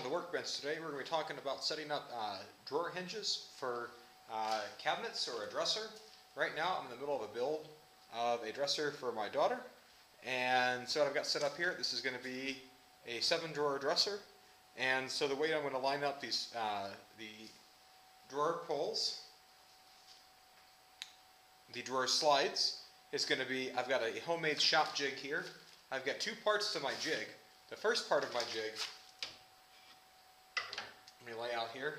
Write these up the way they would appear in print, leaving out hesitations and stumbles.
the workbench today. We're going to be talking about setting up drawer hinges for cabinets or a dresser. Right now I'm in the middle of a build of a dresser for my daughter, and so what I've got set up here, this is going to be a 7-drawer dresser. And so the way I'm going to line up these the drawer pulls, the drawer slides, is going to be, I've got a homemade shop jig here. I've got 2 parts to my jig. The first part of my jig, let me lay out here.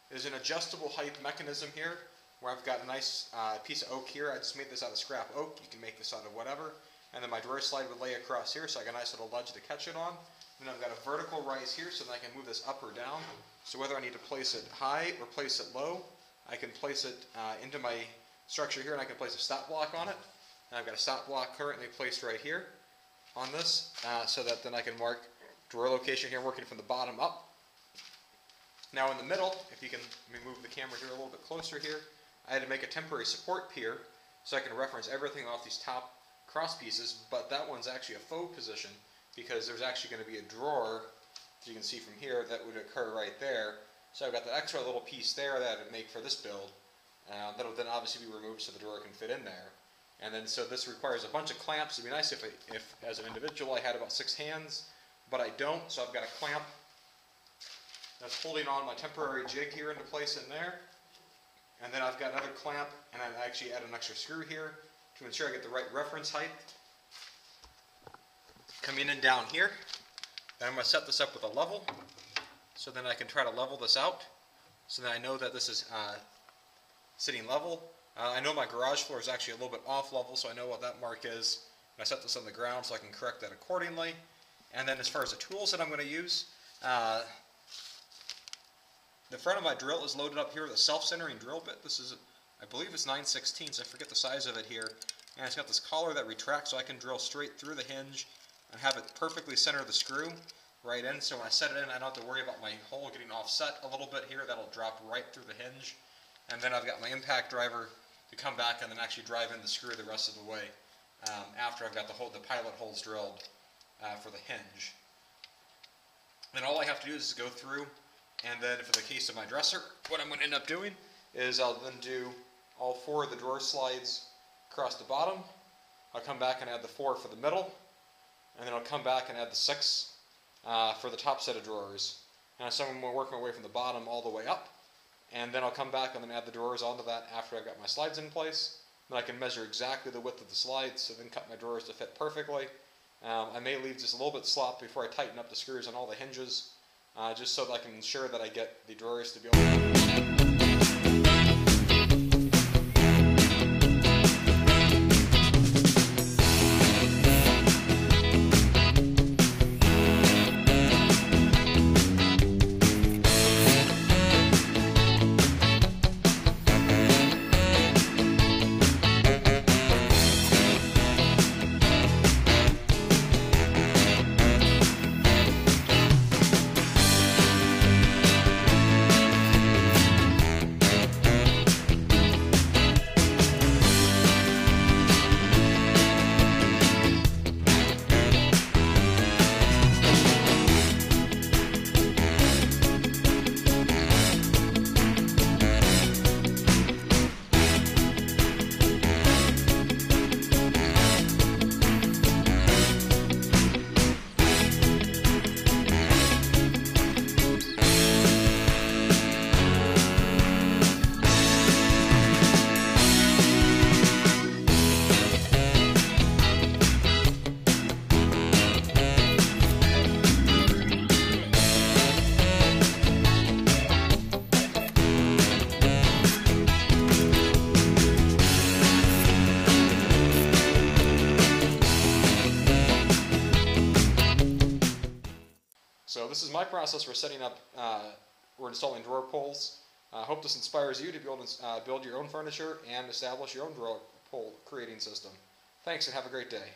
There's an adjustable height mechanism here where I've got a nice piece of oak here. I just made this out of scrap oak. You can make this out of whatever. And then my drawer slide would lay across here, so I got a nice little ledge to catch it on. Then I've got a vertical rise here so that I can move this up or down. So whether I need to place it high or place it low, I can place it into my structure here, and I can place a stop block on it. And I've got a stop block currently placed right here on this, so that then I can mark drawer location here, working from the bottom up. Now in the middle, if you can, let me move the camera here a little bit closer here, I had to make a temporary support pier so I can reference everything off these top cross pieces, but that one's actually a faux position because there's actually going to be a drawer, as you can see from here, that would occur right there. So I've got the extra little piece there that I would make for this build. That'll then obviously be removed so the drawer can fit in there. And then so this requires a bunch of clamps. It'd be nice if as an individual I had about 6 hands, but I don't, so I've got a clamp that's holding on my temporary jig here into place in there. And then I've got another clamp, and I actually add an extra screw here to ensure I get the right reference height. Coming in down here, then I'm going to set this up with a level, so then I can try to level this out, so that I know that this is sitting level. I know my garage floor is actually a little bit off level, so I know what that mark is. And I set this on the ground so I can correct that accordingly. And then as far as the tools that I'm going to use, the front of my drill is loaded up here with a self-centering drill bit. This is, I believe it's 9/16, I forget the size of it here. And it's got this collar that retracts so I can drill straight through the hinge and have it perfectly center the screw right in. So when I set it in, I don't have to worry about my hole getting offset a little bit here. That'll drop right through the hinge. And then I've got my impact driver to come back and then actually drive in the screw the rest of the way after I've got the pilot holes drilled for the hinge. Then all I have to do is go through, and then for the case of my dresser, what I'm going to end up doing is I'll then do all 4 of the drawer slides across the bottom. I'll come back and add the 4 for the middle, and then I'll come back and add the 6 for the top set of drawers. And so I'm going to work my way from the bottom all the way up, and then I'll come back and then add the drawers onto that after I've got my slides in place. Then I can measure exactly the width of the slides, so then cut my drawers to fit perfectly. I may leave just a little bit slop before I tighten up the screws on all the hinges, just so that I can ensure that I get the drawers to be able to... So this is my process for setting up or installing drawer pulls. I hope this inspires you to be able to build your own furniture and establish your own drawer pull creating system. Thanks and have a great day.